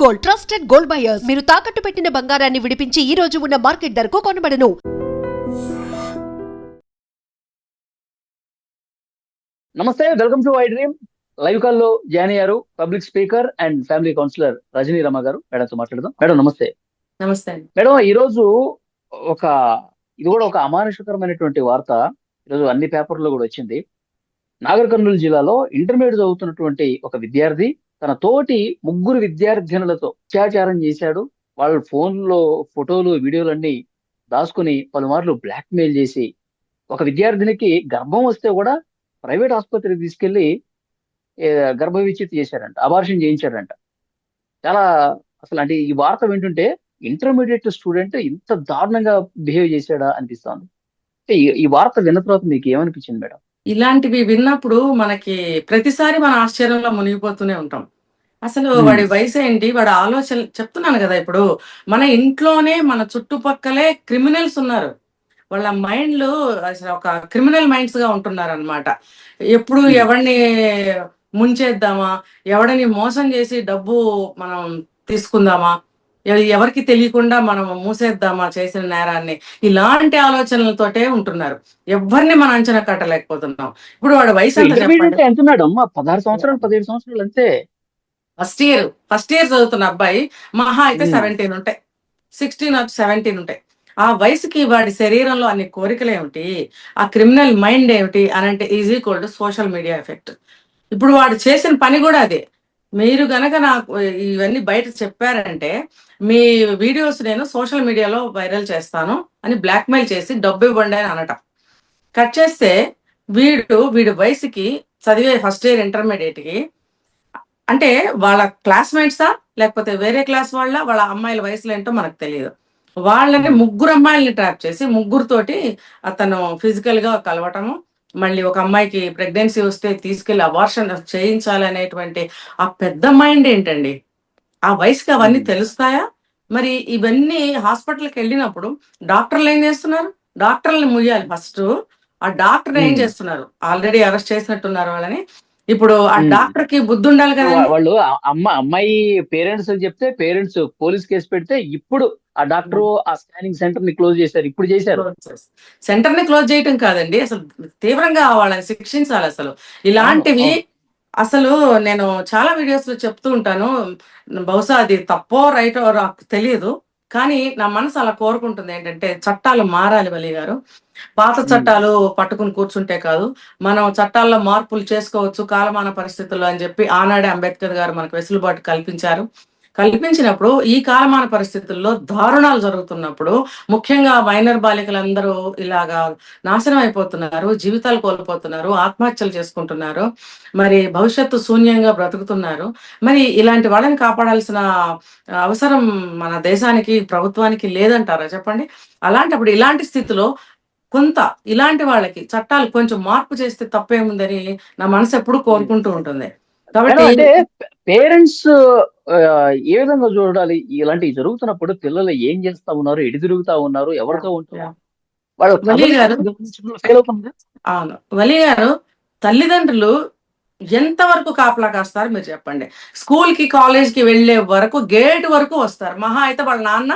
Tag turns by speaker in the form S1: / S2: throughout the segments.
S1: Gold, trusted gold buyers. మీరు తాకట్టు పెట్టిన బంగారాన్ని విడిపించి ఈ రోజు ఉన్న మార్కెట్ ధరకు కొనబడను.
S2: నమస్తే, welcome to iDream. Live call లో జాయిన్ అయ్యారు public speaker and family counsellor Rajani Rama గారు. మేడంతో మాట్లాడదాం. మేడం నమస్తే.
S3: నమస్తే అండి.
S2: మేడం, ఈరోజు ఒక ఇది కూడా ఒక అమానుషకరమైనటువంటి వార్త ఈరోజు అన్ని పేపర్లో కూడా వచ్చింది. నాగర్ కర్నూలు జిల్లాలో ఇంటర్మీడియట్ చదువుతున్నటువంటి ఒక విద్యార్థి తన తోటి ముగ్గురు విద్యార్థినులతో అత్యాచారం చేశాడు. వాళ్ళ ఫోన్లో ఫోటోలు వీడియోలన్నీ దాచుకుని పలుమార్లు బ్లాక్ మెయిల్ చేసి ఒక విద్యార్థినికి గర్భం వస్తే కూడా ప్రైవేట్ ఆసుపత్రికి తీసుకెళ్లి గర్భ విచ్ఛితి చేశారంట, అబార్షన్ చేయించారంట. చాలా అసలు అంటే ఈ వార్త వింటుంటే ఇంటర్మీడియట్ స్టూడెంట్ ఇంత దారుణంగా బిహేవ్ చేశాడా అనిపిస్తోంది. ఈ వార్త విన్న తర్వాత మీకు ఏమనిపించింది మేడం?
S3: ఇలాంటివి విన్నప్పుడు మనకి ప్రతిసారి మన ఆశ్చర్యంలో మునిగిపోతూనే ఉంటాం. అసలు వాడి వయసు ఏంటి, వాడి ఆలోచన చెప్తున్నాను కదా. ఇప్పుడు మన ఇంట్లోనే మన చుట్టుపక్కలే క్రిమినల్స్ ఉన్నారు. వాళ్ళ మైండ్లు అసలు ఒక క్రిమినల్ మైండ్స్ గా ఉంటున్నారు అనమాట. ఎప్పుడు ఎవరిని ముంచేద్దామా, ఎవరిని మోసం చేసి డబ్బు మనం తీసుకుందామా, ఎవరికి తెలియకుండా మనం మూసేద్దామా చేసిన నేరాన్ని, ఇలాంటి ఆలోచనలతోటే ఉంటున్నారు. ఎవరిని మనం అంచనా కట్టలేకపోతున్నాం. ఇప్పుడు వాడు వయసు ఎంత చెప్పండి?
S2: ఎంత మేడం? 16 సంవత్సరాలు 17 సంవత్సరాలు అంతే.
S3: ఫస్ట్ ఇయర్ చదువుతున్న అబ్బాయి మహా అయితే 17 ఉంటాయి, 16 17 ఉంటాయి. ఆ వయసుకి వాడి శరీరంలో అన్ని కోరికలు ఏమిటి, ఆ క్రిమినల్ మైండ్ ఏమిటి అని అంటే is equal to social media effect. ఇప్పుడు వాడు చేసిన పని కూడా అదే. మీరు గనక నాకు ఇవన్నీ బయట చెప్పారంటే మీ వీడియోస్ నేను సోషల్ మీడియాలో వైరల్ చేస్తాను అని బ్లాక్మెయిల్ చేసి డబ్బు ఇవ్వండి అని అనటం. కట్ చేస్తే వీడి వయసుకి చదివే ఫస్ట్ ఇయర్ ఇంటర్మీడియట్కి అంటే వాళ్ళ క్లాస్మేట్సా లేకపోతే వేరే క్లాస్ వాళ్ళ అమ్మాయిల వయసులో ఏంటో మనకు తెలియదు. వాళ్ళని ముగ్గురు అమ్మాయిల్ని ట్రాప్ చేసి ముగ్గురుతోటి అతను ఫిజికల్ గా కలవటము, మళ్ళీ ఒక అమ్మాయికి ప్రెగ్నెన్సీ వస్తే తీసుకెళ్లి అబార్షన్ చేయించాలనేటువంటి ఆ పెద్ద మైండ్ ఏంటండి? ఆ వయసుకి అవన్నీ తెలుస్తాయా? మరి ఇవన్నీ హాస్పిటల్కి వెళ్ళినప్పుడు డాక్టర్లు ఏం చేస్తున్నారు? డాక్టర్ని ముయ్యాలి ఫస్ట్. ఆ డాక్టర్ ఏం చేస్తున్నారు? ఆల్రెడీ అరెస్ట్ చేసినట్టున్నారు వాళ్ళని. ఇప్పుడు ఆ డాక్టర్ కి బుద్ధి ఉండాలి కదా.
S2: వాళ్ళు అమ్మాయి పేరెంట్స్ చెప్తే పేరెంట్స్ పోలీస్ కేసు పెడితే ఇప్పుడు ఆ డాక్టర్ ఆ స్కానింగ్ సెంటర్ ని క్లోజ్ చేశారు. ఇప్పుడు చేశారు.
S3: సెంటర్ ని క్లోజ్ చేయటం కాదండి, అసలు తీవ్రంగా వాళ్ళని శిక్షించాలి. అసలు ఇలాంటివి అసలు నేను చాలా వీడియోస్ లో చెప్తూ ఉంటాను. బహుశా అది తప్పో రైటో తెలియదు, కానీ నా మనసు అలా కోరుకుంటుంది ఏంటంటే చట్టాలు మారాలి వలి గారు. పాత చట్టాలు పట్టుకుని కూర్చుంటే కాదు, మనం చట్టాల్లో మార్పులు చేసుకోవచ్చు కాలమాన పరిస్థితుల్లో అని చెప్పి ఆనాడే అంబేద్కర్ గారు మనకు వెసులుబాటు కల్పించినప్పుడు ఈ కాలమాన పరిస్థితుల్లో దారుణాలు జరుగుతున్నప్పుడు ముఖ్యంగా మైనర్ బాలికలందరూ ఇలాగా నాశనం అయిపోతున్నారు, జీవితాలు కోల్పోతున్నారు, ఆత్మహత్యలు చేసుకుంటున్నారు, మరి భవిష్యత్తు శూన్యంగా బ్రతుకుతున్నారు. మరి ఇలాంటి వాళ్ళని కాపాడాల్సిన అవసరం మన దేశానికి ప్రభుత్వానికి లేదంటారా చెప్పండి? అలాంటప్పుడు ఇలాంటి స్థితిలో కొంత ఇలాంటి వాళ్ళకి చట్టాలు కొంచెం మార్పు చేస్తే తప్పేముందని నా మనసు ఎప్పుడు కోరుకుంటూ ఉంటుంది.
S2: కాబట్టి పేరెంట్స్ ఏ విధంగా చూడాలి? ఇలాంటివి జరుగుతున్నప్పుడు పిల్లలు ఏం చేస్తా ఉన్నారు, ఎటు తిరుగుతా ఉన్నారు, ఎవరితో ఉంటున్నారు?
S3: అవును వలి గారు, తల్లిదండ్రులు ఎంతవరకు కాపలా కాస్తారు మీరు చెప్పండి? స్కూల్ కి కాలేజ్ కి వెళ్లే వరకు గేట్ వరకు వస్తారు. మహా అయితే వాళ్ళ నాన్న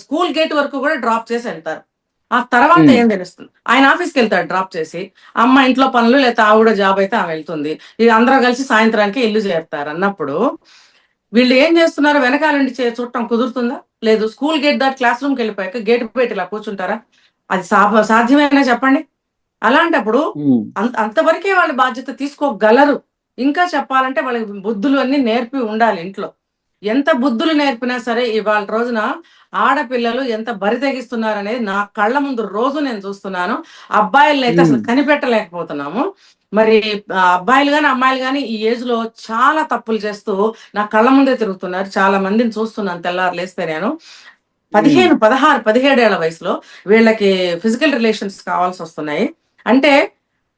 S3: స్కూల్ గేట్ వరకు కూడా డ్రాప్ చేసి వెళ్తారు. ఆ తర్వాత ఏం తెలుస్తుంది? ఆయన ఆఫీస్కి వెళ్తాడు డ్రాప్ చేసి, అమ్మ ఇంట్లో పనులు, లేకపోతే ఆవిడ జాబ్ అయితే ఆమె వెళ్తుంది, ఇది అందరూ కలిసి సాయంత్రానికి ఇల్లు చేరుతారు అన్నప్పుడు వీళ్ళు ఏం చేస్తున్నారు? వెనకాల నుండి చూడటం కుదురుతుందా? లేదు. స్కూల్ గేట్ దాటి క్లాస్ రూమ్కి వెళ్ళిపోయాక గేట్ పెట్టి ఇలా కూర్చుంటారా? అది సాధ్యమేనా చెప్పండి? అలాంటప్పుడు అంతవరకే వాళ్ళ బాధ్యత తీసుకోగలరు. ఇంకా చెప్పాలంటే వాళ్ళకి బుద్ధులు అన్ని నేర్పి ఉండాలి ఇంట్లో. ఎంత బుద్ధులు నేర్పినా సరే ఇవాళ రోజున ఆడపిల్లలు ఎంత బరి తెగిస్తున్నారు అనేది నా కళ్ళ ముందు రోజు నేను చూస్తున్నాను. అబ్బాయిలను అయితే అసలు కనిపెట్టలేకపోతున్నాము. మరి అబ్బాయిలు కానీ అమ్మాయిలు కానీ ఈ ఏజ్ లో చాలా తప్పులు చేస్తూ నా కళ్ళ ముందే తిరుగుతున్నారు. చాలా మందిని చూస్తున్నాను తెల్లారు లేస్తే. నేను 15, 16, 17 ఏళ్ల వయసులో వీళ్ళకి ఫిజికల్ రిలేషన్స్ కావాల్సి వస్తున్నాయి. అంటే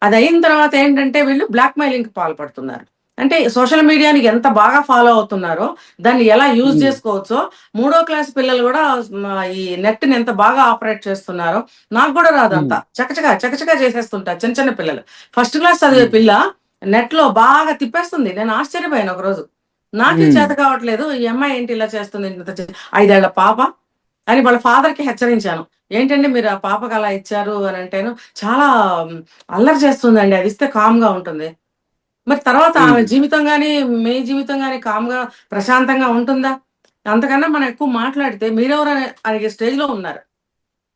S3: అది అయిన తర్వాత ఏంటంటే వీళ్ళు బ్లాక్ మెయిలింగ్ పాల్పడుతున్నారు. అంటే సోషల్ మీడియాని ఎంత బాగా ఫాలో అవుతున్నారో, దాన్ని ఎలా యూజ్ చేసుకోవచ్చో, 3వ క్లాస్ పిల్లలు కూడా ఈ నెట్ ని ఎంత బాగా ఆపరేట్ చేస్తున్నారో నాకు కూడా రాదంతా చకచకా చేసేస్తుంటారు. చిన్న చిన్న పిల్లలు, ఫస్ట్ క్లాస్ చదివే పిల్ల నెట్ లో బాగా తిప్పేస్తుంది. నేను ఆశ్చర్యపోయాను ఒకరోజు. నాకే చేత కావట్లేదు, ఈ అమ్మాయి ఏంటి ఇలా చేస్తుంది, 5 ఏళ్ల పాప అని వాళ్ళ ఫాదర్ కి హెచ్చరించాను. ఏంటంటే మీరు ఆ పాపకు అలా ఇచ్చారు అని అంటేను, చాలా అల్లరి చేస్తుందండి, అది ఇస్తే కామ్ గా ఉంటుంది. మరి తర్వాత ఆమె జీవితం గాని, మీ జీవితం గాని కామ్‌గా, ప్రశాంతంగా ఉంటుందా? అంతకన్నా మనం ఎక్కువ మాట్లాడితే మీరెవరని అడిగే స్టేజ్‌లో ఉన్నారు.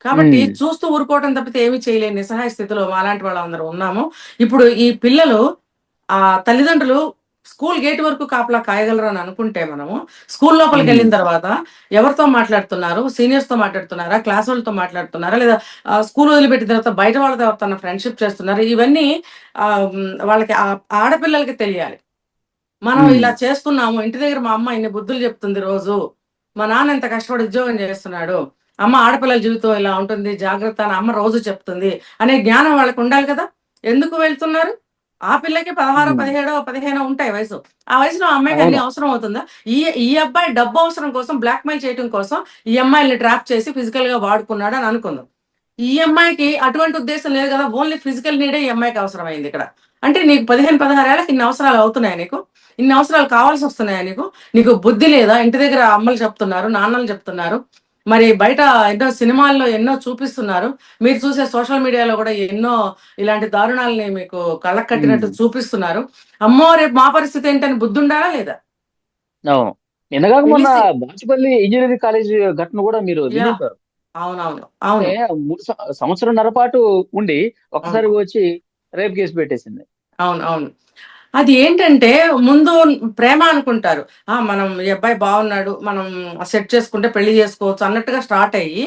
S3: కాబట్టి చూస్తూ ఊరుకోవటం తప్పితే ఏమీ చేయలేని నిస్సహాయ స్థితిలో మాలాంటి వాళ్ళందరం ఉన్నాము. ఇప్పుడు ఈ పిల్లలు తల్లిదండ్రులు స్కూల్ గేట్ వరకు కాపలా కాయగలరని అనుకుంటే మనము, స్కూల్ లోపలికెళ్ళిన తర్వాత ఎవరితో మాట్లాడుతున్నారు? సీనియర్స్‌తో మాట్లాడుతున్నారా? క్లాస్ వాళ్ళతో మాట్లాడుతున్నారా? లేదా స్కూల్ వదిలిపెట్టిన తర్వాత బయట వాళ్ళతో ఎవరితోన్నా ఫ్రెండ్‌షిప్ చేస్తున్నారా? ఇవన్నీ వాళ్ళకి ఆడపిల్లలకి తెలియాలి. మనం ఇలా చేస్తున్నాము. ఇంటి దగ్గర మా అమ్మ ఇన్ని బుద్ధులు చెప్తుంది రోజు. మా నాన్న ఇంత కష్టపడి ఉద్యోగం చేస్తున్నాడు. అమ్మ ఆడపిల్లల జీవితం ఇలా ఉంటుంది. జాగ్రత్త అని అమ్మ రోజు చెప్తుంది అనే జ్ఞానం వాళ్ళకి ఉండాలి కదా! ఎందుకు వెళ్తున్నారు? ఆ పిల్లకి 16, 17, 15 ఉంటాయి వయసు. ఆ వయసులో ఆ అమ్మాయికి అన్ని
S2: అవును.
S3: అవసరం అవుతుందా? ఈ ఈ అబ్బాయి డబ్బు అవసరం కోసం బ్లాక్‌మెయిల్ చేయటం కోసం ఈ అమ్మాయిల్ని ట్రాప్ చేసి ఫిజికల్‌గా వాడుకున్నాడు అని అనుకుందాం. ఈ అమ్మాయికి అటువంటి ఉద్దేశ్యం లేదు కదా! ఓన్లీ ఫిజికల్ నీడే ఈ అమ్మాయికి అవసరమైంది ఇక్కడ. అంటే నీకు 15, 16 ఏళ్ళకి ఇన్ని అవసరాలు అవుతున్నాయా నీకు? ఇన్ని అవసరాలు కావాల్సొస్తున్నాయా నీకు? నీకు బుద్ధి లేదా? ఇంటి దగ్గర అమ్మలు చెప్తున్నారు, నాన్నలు చెప్తున్నారు. మరి బయట ఎన్నో సినిమాల్లో ఎన్నో చూపిస్తున్నారు. మీరు చూసే సోషల్ మీడియాలో గూడా ఎన్నో ఇలాంటి దారుణాల్ని మీకు కళ్ళకు కట్టినట్టు చూపిస్తున్నారు. అమ్మో! రేపు మా పరిస్థితి ఏంటని బుద్ధుండాలా లేదా?
S2: అవును. నిన్నగాక మొన్న
S3: తెలిసి
S2: బాచుపల్లి ఇంజినీరింగ్ కాలేజ్ ఘటన కూడా మీరు
S3: యాహ్!
S2: వినుంటారు.
S3: అవునవును.
S2: అంటే
S3: అవును.
S2: 3 సంవత్సరంన్నర పాటు ఉండి
S3: అవును.
S2: ఒక్కసారిగా వచ్చి రేప్ కేసు పెట్టేసింది.
S3: అవును. అవును. అది ఏంటంటే ముందు ప్రేమ అనుకుంటారు. మనం ఈ అబ్బాయి బాగున్నాడు. మనం సెట్ చేసుకుంటే పెళ్లి చేసుకోవచ్చు అన్నట్టుగా స్టార్ట్ అయ్యి,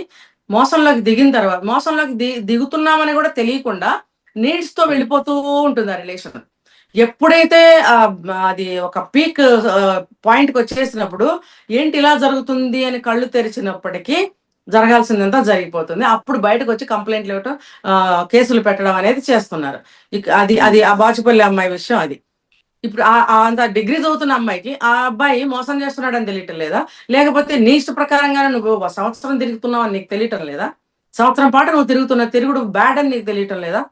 S3: మోసంలోకి దిగిన తర్వాత మోసంలోకి దిగుతున్నామని గూడా తెలియకుండా నీడ్స్‌తో
S2: హ్మ్.
S3: వెళ్ళిపోతూ ఉంటుంది ఆ రిలేషన్. ఎప్పుడైతే అది ఒక పీక్ పాయింట్‌కొచ్చేసినప్పుడు ఏంటి ఇలా జరుగుతుంది అని కళ్ళు తెరిచినప్పటికీ జరగాల్సిందంతా జరిగిపోతుంది. అప్పుడు బయటకొచ్చి కంప్లెయింట్‌లు ఇవ్వటం, కేసులు పెట్టడం అనేది చేస్తున్నారు. అది
S2: హ్మ్.
S3: అది ఆ బాచుపల్లి అమ్మాయి విషయం అది. ఇప్పుడు అంత డిగ్రీ చదువుతున్న అమ్మాయికి, ఆ అబ్బాయి మోసం చేస్తున్నాడని తెలియటం లేదా? లేకపోతే నీ ఇష్ట ప్రకారంగానే నువ్వు ఒక సంవత్సరం తిరుగుతున్నావని నీకు తెలియటం లేదా? సంవత్సరం పాటు నువ్వు తిరుగుతున్న తిరుగుడు బ్యాడ్ అని నీకు తెలియటం లేదా?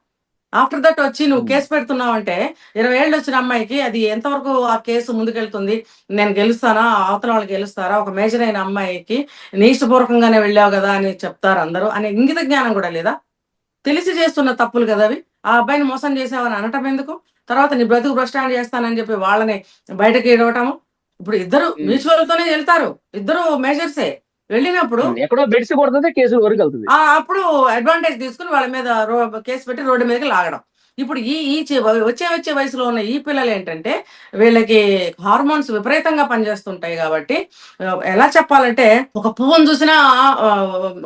S3: ఆఫ్టర్ దట్ వచ్చి నువ్వు
S2: హ్మ్.
S3: కేస్ పెడుతున్నావంటే, 20 ఏళ్ళొచ్చిన అమ్మాయికి అది ఎంతవరకు ఆ కేసు ముందుకెళ్తుంది? నేను గెలుస్తానా? అవతల వాళ్ళు గెలుస్తారా? ఒక మేజర్ అయిన అమ్మాయికి నీ ఇష్టపూర్వకంగానే వెళ్ళావు గదా! అని చెప్తారందరూ అనే ఇంగిత జ్ఞానం గూడా లేదా? తెలిసి చేస్తున్న తప్పులు కదా అవి. ఆ అబ్బాయిని మోసం చేసావని అనటం ఎందుకు? తర్వాత నీ బ్రతుకు భ్రష్టాన్ని చేస్తానని చెప్పి వాళ్ళని బయటకి ఇడవటము. ఇప్పుడు ఇద్దరు
S2: హ్మ్.
S3: మ్యూచువల్‌తోనే ఎళ్తారు. ఇద్దరు మేజర్సే. వెళ్ళినప్పుడు
S2: ఎక్కడో బెడిసి కొడుతది కేసుల వరకెళ్తది.
S3: అప్పుడు అడ్వాంటేజ్ తీసుకొని వాళ్ళ మీద కేస్ పెట్టి రోడ్డు మీదకి లాగడం. ఇప్పుడు ఈ ఈ చి వచ్చే వయసులో ఉన్న ఈ పిల్లలేంటంటే, వీళ్ళకి హార్మోన్స్ విపరీతంగా పనిచేస్తుంటాయి గాబట్టి, ఎలా చెప్పాలంటే, ఒక పువ్వుని చూసినా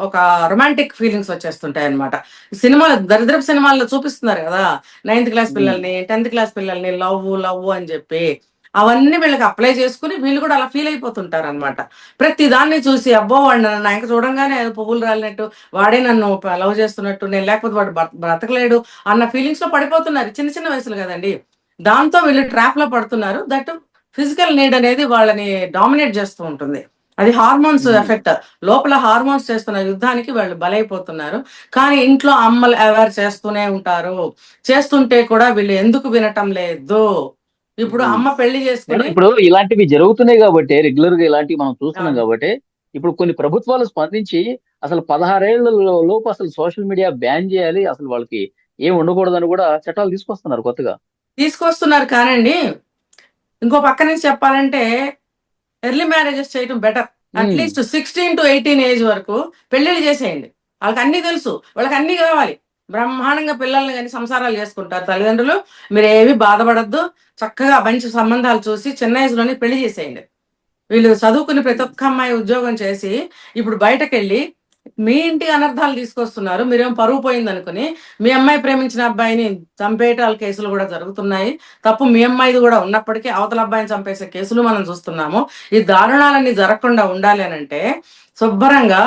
S3: ఒక రొమాంటిక్ ఫీలింగ్స్ వచ్చేస్తుంటాయన్నమాట. సినిమాలు దరిద్రపు సినిమాల్లో చూపిస్తున్నారు గదా! 9థ్ క్లాస్
S2: హ్మ్.
S3: పిల్లల్ని, 10థ్ క్లాస్ పిల్లల్ని లవ్వు, లవ్వు అని జెప్పి. అవన్నీ వీళ్ళకి అప్లై చేసుకొని, వీళ్ళు గూడా అలా ఫీల్ అయిపోతుంటారన్నమాట. ప్రతి దాన్ని చూసి అబ్బో! వాడు నా ఇంక చూడంగానే పువ్వులు రాలినట్టు, వాడే నన్ను లవ్ చేస్తున్నట్టు, నేను లేకపోతే వాడు బ్రతకలేడు అన్న ఫీలింగ్స్‌లో పడిపోతున్నారు. చిన్న చిన్న వయసులు గదండీ! దాంతో వీళ్ళు ట్రాప్‌లో పడుతున్నారు. దట్ ఫిజికల్ నీడ్ అనేది వాళ్ళని డామినేట్ చేస్తూ ఉంటుంది. అది హార్మోన్స్
S2: హ్మ్.
S3: ఎఫెక్ట్. లోపల హార్మోన్స్ చేస్తున్న యుద్ధానికి వాళ్ళు బలైపోతున్నారు. కానీ ఇంట్లో అమ్మలు అవేర్ చేస్తూనే ఉంటారు. చేస్తుంటే కూడా వీళ్ళు ఎందుకు వినటం లేదు. ఇప్పుడు
S2: హ్మ్.
S3: అమ్మ పెళ్లి చేసుకొని
S2: ఇప్పుడు ఇలాంటివి జరుగుతున్నాయి గాబట్టే, రెగ్యులర్‌గా ఇలాంటివి మనం చూస్తున్నాం
S3: అవును.
S2: గాబట్టే, ఇప్పుడు కొన్ని ప్రభుత్వాలు స్పందించి అసలు 16 ఏళ్ల లోపు అసలు సోషల్ మీడియా బ్యాన్ జేయాలి. అసలు వాళ్ళకి ఏం ఉండకూడదని గూడా చట్టాలు తీసుకొస్తున్నారు కొత్తగా.
S3: తీసుకొస్తున్నారు కానండి, ఇంకో పక్క నుంచి చెప్పాలంటే ఎర్లీ మ్యారేజెస్ చేయటం బెటర్.
S2: హ్మ్.
S3: అట్‌లీస్ట్ 16-18 ఏజ్ వరకు పెళ్ళిళ్ళు చేసేయండి. ఆళ్ళకన్నీ తెలుసు. వాళ్ళకన్నీ గావాలి. బ్రహ్మాండంగా పిల్లల్ని గాని సంసారాలు చేసుకుంటారు తల్లిదండ్రులు. మీరేమి బాధపడొద్దు. చక్కగా మంచి సంబంధాలు చూసి చిన్న ఏజ్‌లోనే పెళ్లి చేసేయండి. వీళ్ళు చదువుకుని ప్రతి
S2: హ్మ్.
S3: ఒక్క అమ్మాయి ఉద్యోగం చేసి, ఇప్పుడు బయటకెళ్ళి మీ ఇంటి అనర్థాలు తీసుకొస్తున్నారు. మీరేమో పరువు పోయిందనుకుని, మీ అమ్మాయి ప్రేమించిన అబ్బాయిని చంపేయటాల కేసులు గూడా జరుగుతున్నాయి. తప్పు మీ అమ్మాయిది గూడా ఉన్నప్పటికీ అవతల అబ్బాయిని చంపేసే కేసులు మనం చూస్తున్నాము. ఈ దారుణాలన్నీ జరగకుండా ఉండాలి అనంటే, శుభ్రంగా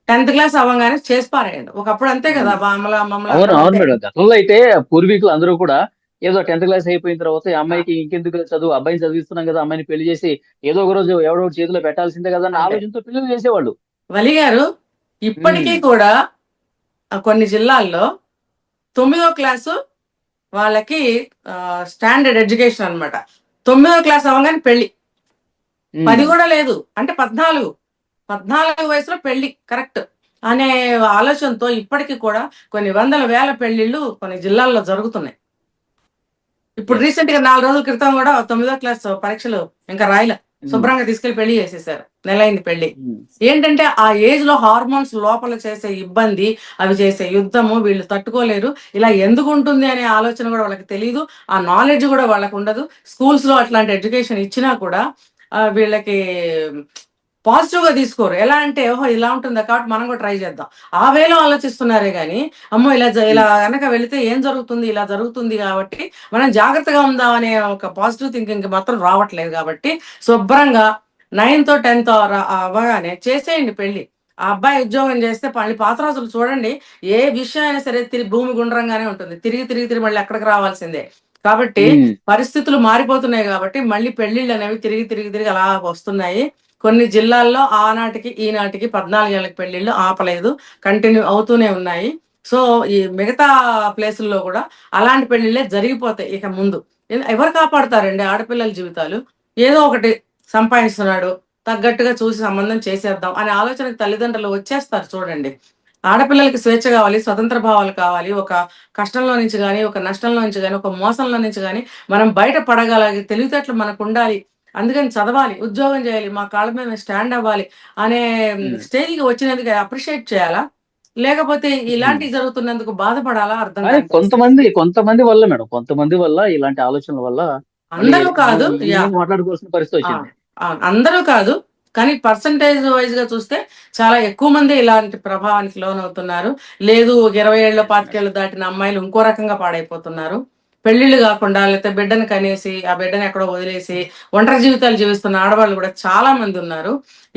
S3: 10థ్ క్లాస్ అవ్వంగానే చేసి పారేయండి. ఒకప్పుడు అంతే
S2: హ్మ్.
S3: గదా! బామ్మలు, అమ్మమ్మలు
S2: అవును.
S3: అందరూ
S2: అవును
S3: అంతే.
S2: మేడం. గతంలో అయితే పూర్వీకులు అందరూ కూడా ఏదో 10థ్ క్లాస్ అయిపోయిన తర్వాత ఈ అమ్మాయికి ఇంకెందుకు చదువు, అబ్బాయిని చదివిస్తున్నాం గదా! అమ్మాయిని పెళ్లి చేసి ఏదో ఒక రోజు ఎవడో ఒకడి చేతిలో పెట్టాల్సిందే గదా! అన్న
S3: అంతే.
S2: ఆలోచనతో పెళ్లిళ్లు చేసేవాళ్ళు.
S3: వలి గారు ఇప్పటికీ
S2: హ్మ్.
S3: కూడా కొన్ని జిల్లాల్లో 9వ క్లాసు వాళ్ళకి స్టాండర్డ్ ఎడ్యుకేషన్ అన్నమాట. 9వ క్లాస్ అవ్వంగానే పెళ్లి. 10 కూడా లేదు, అంటే 14 వయసులో పెళ్లి కరెక్ట్ అనే ఆలోచనతో ఇప్పటికీ కూడా కొన్ని వందల వేల పెళ్లిళ్ళు కొన్ని జిల్లాల్లో జరుగుతున్నాయి. ఇప్పుడు
S2: ఎస్.
S3: రీసెంట్ గా 4 రోజుల క్రితం కూడా 9వ క్లాస్ పరీక్షలు ఇంకా రాయలే, శుభ్రంగా తీసుకెళ్లి పెళ్లి చేసేసారు, నెలైంది పెళ్లి. ఏంటంటే ఆ ఏజ్ లో హార్మోన్స్ లోపల చేసే ఇబ్బంది, అవి చేసే యుద్ధము వీళ్ళు తట్టుకోలేరు. ఇలా ఎందుకు ఉంటుంది అనే ఆలోచన కూడా వాళ్ళకి తెలియదు, ఆ నాలెడ్జ్ కూడా వాళ్ళకు ఉండదు. స్కూల్స్ లో అట్లాంటి ఎడ్యుకేషన్ ఇచ్చినా కూడా వీళ్ళకి పాజిటివ్ గా తీసుకోరు. ఎలా అంటే ఓహో ఇలా ఉంటుందా కాబట్టి మనం కూడా ట్రై చేద్దాం, ఆ వేలో ఆలోచిస్తున్నారే గానీ అమ్మో ఇలా కనుక వెళితే ఏం జరుగుతుంది, ఇలా జరుగుతుంది కాబట్టి మనం జాగ్రత్తగా ఉందాం అనే ఒక పాజిటివ్ థింకింగ్ మాత్రం రావట్లేదు. కాబట్టి శుభ్రంగా 9th 10th అవ్వగానే చేసేయండి పెళ్లి. ఆ అబ్బాయి ఉద్యోగం చేస్తే మళ్ళీ పాత రోజులు చూడండి, ఏ విషయం అయినా సరే భూమి గుండ్రంగానే ఉంటుంది, తిరిగి తిరిగి తిరిగి మళ్ళీ ఎక్కడికి రావాల్సిందే. కాబట్టి పరిస్థితులు మారిపోతున్నాయి కాబట్టి మళ్ళీ పెళ్లిళ్ళు అనేవి తిరిగి తిరిగి తిరిగి అలా వస్తున్నాయి. కొన్ని జిల్లాల్లో ఆనాటికి ఈనాటికి 14 ఏళ్ళకి పెళ్లిళ్ళు ఆపలేదు, కంటిన్యూ అవుతూనే ఉన్నాయి. సో ఈ మిగతా ప్లేసుల్లో కూడా అలాంటి పెళ్లిళ్ళే జరిగిపోతాయి ఇక ముందు. ఎవరు కాపాడుతారండి ఆడపిల్లల జీవితాలు? ఏదో ఒకటి సంపాదిస్తున్నాడు, తగ్గట్టుగా చూసి సంబంధం చేసేద్దాం అనే ఆలోచనకు తల్లిదండ్రులు వచ్చేస్తారు. చూడండి, ఆడపిల్లలకి స్వేచ్ఛ కావాలి, స్వతంత్ర భావాలు కావాలి. ఒక కష్టంలో నుంచి కానీ, ఒక నష్టంలో నుంచి కానీ, ఒక మోసంలో నుంచి కానీ మనం బయట పడగలిగే తెలివితేటలు మనకు ఉండాలి. అందుకని చదవాలి, ఉద్యోగం చేయాలి, మా కాళ్ళ మీద మేము స్టాండ్ అవ్వాలి అనే స్టేజ్కి వచ్చినందుకు అప్రిషియేట్ చేయాలా, లేకపోతే ఇలాంటివి జరుగుతున్నందుకు బాధపడాలా అర్థం
S2: కానీ
S3: కాదు.
S2: కొంతమంది వల్ల మేడం, కొంతమంది వల్ల ఇలాంటి ఆలోచనల వల్ల మళ్ళీ
S3: అందరూ కాదు,
S2: ఈ
S3: యా,
S2: విధంగా మాట్లాడుకోవాల్సిన పరిస్థితి వచ్చింది.
S3: అందరూ కాదు, కానీ పర్సంటేజ్ వైజ్ గా చూస్తే చాలా ఎక్కువ మంది ఇలాంటి ప్రభావానికి లోనవుతున్నారు. లేదు, 20 ఏళ్ళు 25 ఏళ్ళు దాటిన అమ్మాయిలు ఇంకో రకంగా పాడైపోతున్నారు. పెళ్లిళ్ళు కాకుండా లేకపోతే బిడ్డను కనేసి ఆ బిడ్డను ఎక్కడో వదిలేసి ఒంటరి జీవితాలు జీవిస్తున్న ఆడవాళ్ళు కూడా చాలా మంది ఉన్నారు.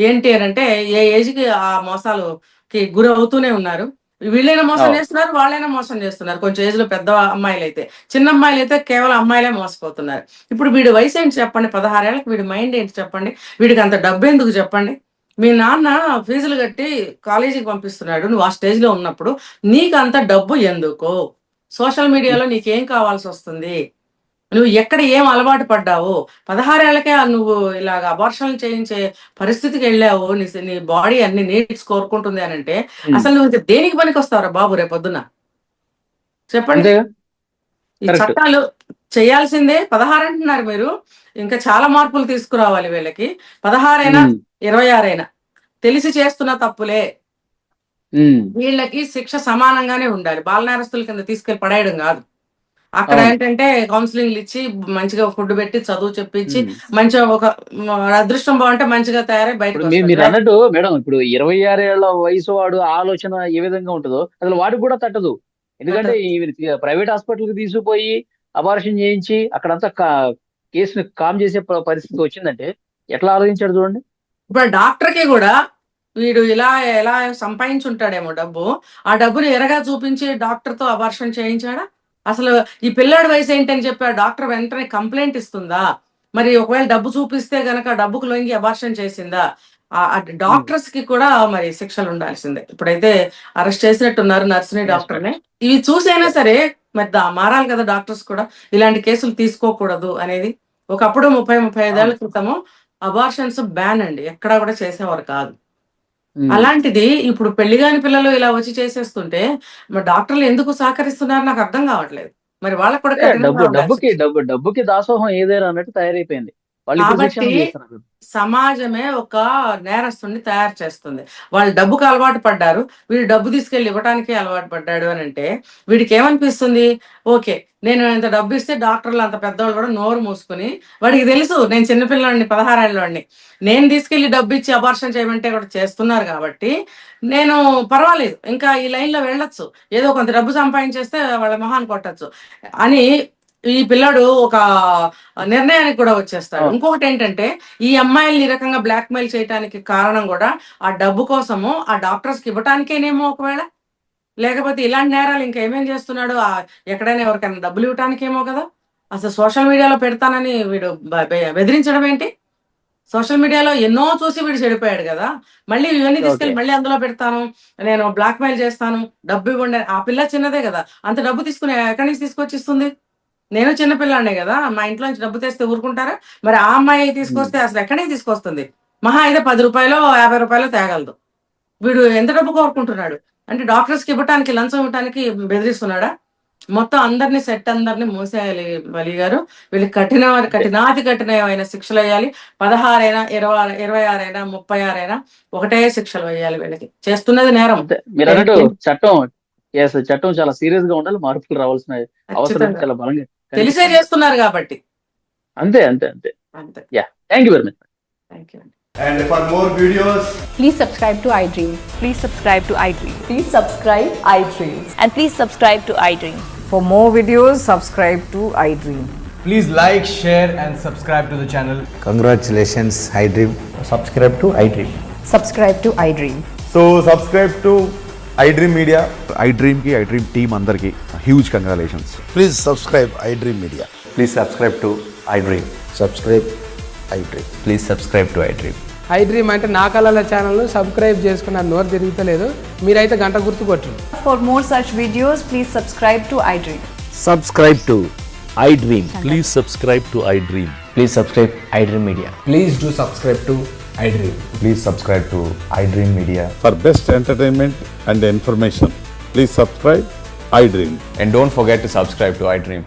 S3: ఏంటి అని అంటే ఏ ఏజ్ కి ఆ మోసాలకి గురి అవుతూనే ఉన్నారు. వీళ్ళైనా మోసం చేస్తున్నారు, వాళ్ళైనా మోసం చేస్తున్నారు. కొంచెం ఏజ్ లో పెద్ద అమ్మాయిలు అయితే, చిన్న అమ్మాయిలు అయితే కేవలం అమ్మాయిలే మోసపోతున్నారు. ఇప్పుడు వీడి వయసు ఏంటి చెప్పండి, 16 ఏళ్ళకి వీడి మైండ్ ఏంటి చెప్పండి, వీడికి అంత డబ్బు ఎందుకు చెప్పండి? మీ నాన్న ఫీజులు కట్టి కాలేజీకి పంపిస్తున్నాడు, నువ్వు ఆ స్టేజ్ లో ఉన్నప్పుడు నీకు అంత డబ్బు ఎందుకు? సోషల్ మీడియాలో నీకేం కావాల్సి వస్తుంది? నువ్వు ఎక్కడ ఏం అలవాటు పడ్డావు? 16 ఏళ్ళకే నువ్వు ఇలాగ అబార్షన్లు చేయించే పరిస్థితికి వెళ్ళావు, నీ బాడీ అన్ని నీడ్స్ కోరుకుంటుంది అని అంటే అసలు నువ్వు దేనికి పనికి వస్తావురా బాబు రేపొద్దున? చెప్పండి. ఈ చట్టాలు చేయాల్సిందే 16 అంటున్నారు మీరు, ఇంకా చాలా మార్పులు తీసుకురావాలి వీళ్ళకి. 16 అయినా 26 అయినా తెలిసి చేస్తున్న తప్పులే, వీళ్ళకి శిక్ష సమానంగానే ఉండాలి. బాల నేరస్తుల కింద తీసుకెళ్లి పడేయడం కాదు. అక్కడ ఏంటంటే కౌన్సిలింగ్లు ఇచ్చి మంచిగా ఫుడ్ పెట్టి చదువు చెప్పించి మంచిగా ఒక అదృష్టం బాగుంటే మంచిగా తయారై బయటకు
S2: మీరు
S3: వస్తారు.
S2: అన్నట్టు మేడం, ఇప్పుడు 26 ఏళ్ల వయసు వాడు ఆలోచన ఏ విధంగా ఉంటుందో అసలు వాడికి కూడా తట్టదు. ఎందుకంటే ప్రైవేట్ హాస్పిటల్ కి తీసుకుపోయి అబార్షన్ చేయించి అక్కడంతా కేసుని కామ్ చేసే పరిస్థితి వచ్చిందంటే ఎట్లా ఆలోచించాడు చూడండి.
S3: ఇప్పుడు డాక్టర్కి కూడా వీడు ఇలా ఎలా సంపాదించుంటాడేమో డబ్బు, ఆ డబ్బుని ఎరగా చూపించి డాక్టర్తో అబార్షన్ చేయించాడా? అసలు ఈ పిల్లాడి వయసు ఏంటని చెప్పి ఆ డాక్టర్ వెంటనే కంప్లైంట్ ఇస్తుందా? మరి ఒకవేళ డబ్బు చూపిస్తే గనక డబ్బుకు లొంగి అబార్షన్ చేసిందా? ఆ డాక్టర్స్ కి కూడా మరి శిక్షలు ఉండాల్సిందే. ఇప్పుడైతే అరెస్ట్ చేసినట్టున్నారు నర్సుని, డాక్టర్ని. ఇవి చూసైనా సరే మరి మారాలి కదా డాక్టర్స్ కూడా, ఇలాంటి కేసులు తీసుకోకూడదు అనేది. ఒకప్పుడు 30-35 ఏళ్ల క్రితము అబార్షన్స్ బ్యాన్ అండి, ఎక్కడా కూడా చేసేవారు కాదు. అలాంటిది ఇప్పుడు పెళ్లిగాని పిల్లలు ఇలా వచ్చి చేసేస్తుంటే మరి డాక్టర్లు ఎందుకు సహకరిస్తున్నారు నాకు అర్థం కావట్లేదు. మరి వాళ్ళకు కూడా కఠినంగా ఉండాలి.
S2: డబ్బుకి దాసోహం ఏదైనా అన్నట్టు తయారైపోయింది. వాళ్ళు ఇప్పుడు
S3: కాబట్టి
S2: శిక్షణ చేస్తున్నారు.
S3: సమాజమే ఒక నేరస్తుని తయారు చేస్తుంది. వాళ్ళు డబ్బుకు అలవాటు పడ్డారు, వీడు డబ్బు తీసుకెళ్లి ఇవ్వటానికి అలవాటు పడ్డాడు అని అంటే వీడికి ఏమనిపిస్తుంది? ఓకే, నేను ఇంత డబ్బు ఇస్తే డాక్టర్లు అంత పెద్దవాళ్ళు కూడా నోరు మూసుకుని, వాడికి తెలుసు నేను చిన్నపిల్లాడిని 16 ఏళ్ళవాడిని, నేను తీసుకెళ్లి డబ్బు ఇచ్చి అబార్షన్ చేయమంటే కూడా చేస్తున్నారు కాబట్టి నేను పర్వాలేదు, ఇంకా ఈ లైన్ లో వెళ్ళొచ్చు, ఏదో కొంత డబ్బు సంపాదించేస్తే వాళ్ళ మొహాన్ని కొట్టచ్చు అని ఈ పిల్లాడు ఒక నిర్ణయానికి కూడా వచ్చేస్తాడు. ఇంకొకటి ఏంటంటే ఈ అమ్మాయిల్ని ఈ రకంగా బ్లాక్ మెయిల్ చేయడానికి కారణం కూడా ఆ డబ్బు కోసము ఆ డాక్టర్స్ కి ఇవ్వటానికేనేమో ఒకవేళ, లేకపోతే ఇలాంటి నేరాలు ఇంకా ఏమేం చేస్తున్నాడు, ఎక్కడైనా ఎవరికైనా డబ్బులు ఇవ్వటానికేమో కదా. అసలు సోషల్ మీడియాలో పెడతానని వీడు బెదిరించడం ఏంటి? సోషల్ మీడియాలో ఎన్నో చూసి వీడు చెడిపోయాడు కదా, మళ్ళీ ఇవన్నీ తీసుకెళ్ళి మళ్ళీ అందులో పెడతాను, నేను బ్లాక్ మెయిల్ చేస్తాను, డబ్బు ఇవ్వండి. ఆ పిల్ల చిన్నదే కదా, అంత డబ్బు తీసుకుని ఎక్కడి నుంచి తీసుకొచ్చి ఇస్తుంది? నేను చిన్నపిల్లాడే కదా, మా ఇంట్లో నుంచి డబ్బు తెస్తే ఊరుకుంటారా? మరి ఆ అమ్మాయి తీసుకొస్తే అసలు ఎక్కడే తీసుకొస్తుంది? మహా అయితే 10 రూపాయలు 50 రూపాయలు తేగలదు. వీడు ఎంత డబ్బు కోరుకుంటున్నాడు అంటే డాక్టర్స్కి ఇవ్వటానికి, లంచం ఇవ్వటానికి బెదిరిస్తున్నాడా? మొత్తం అందరినీ సెట్ అందరినీ మూసేయాలి వలి గారు. వీళ్ళకి కఠినాతి కఠినమైన శిక్షలు వేయాలి. 16 అయినా 26 అయినా 36 అయినా ఒకటే శిక్షలు వేయాలి వీళ్ళకి. చేస్తున్నది నేరం.
S2: అంతే మీరు అన్నట్టు చట్టం చాలా సీరియస్ గా ఉండాలి. మార్పులు రావాల్సిన అవసరం
S3: ఖచ్చితంగా.
S2: చాలా బలంగా
S3: తెలిసే
S2: కనిపిస్తుంది.
S3: చేస్తున్నారు కాబట్టి.
S2: అంతే అంతే అంతే.
S3: అంతే.
S2: Thank you very much.
S3: Thank you.
S4: And for more videos,
S5: Please subscribe to iDream.
S6: Please subscribe to iDream.
S5: Please subscribe iDream.
S6: And please subscribe to iDream.
S5: For more videos, subscribe to iDream.
S4: please like, share and subscribe to the channel.
S7: Congratulations, iDream.
S8: subscribe to iDream.
S5: Subscribe to iDream.
S4: So subscribe to iDream Media.
S9: iDream ki iDream team andarki huge congratulations.
S7: Please subscribe iDream Media.
S8: Please subscribe to iDream.
S7: Subscribe iDream.
S8: Please subscribe to iDream.
S10: iDream అంటే నా కళల ఛానల్ను subscribe చేసుకున్న నోరు తిరుగుతలేదు, మీరైతే గంట గుర్తు కొట్టండి.
S5: For more such videos, please subscribe to iDream.
S8: Subscribe to iDream.
S11: Please subscribe to iDream.
S8: Please subscribe iDream Media.
S4: Please do subscribe to iDream.
S8: Please subscribe to iDream Media.
S9: For best entertainment and information, please subscribe iDream.
S8: And don't forget to subscribe to iDream.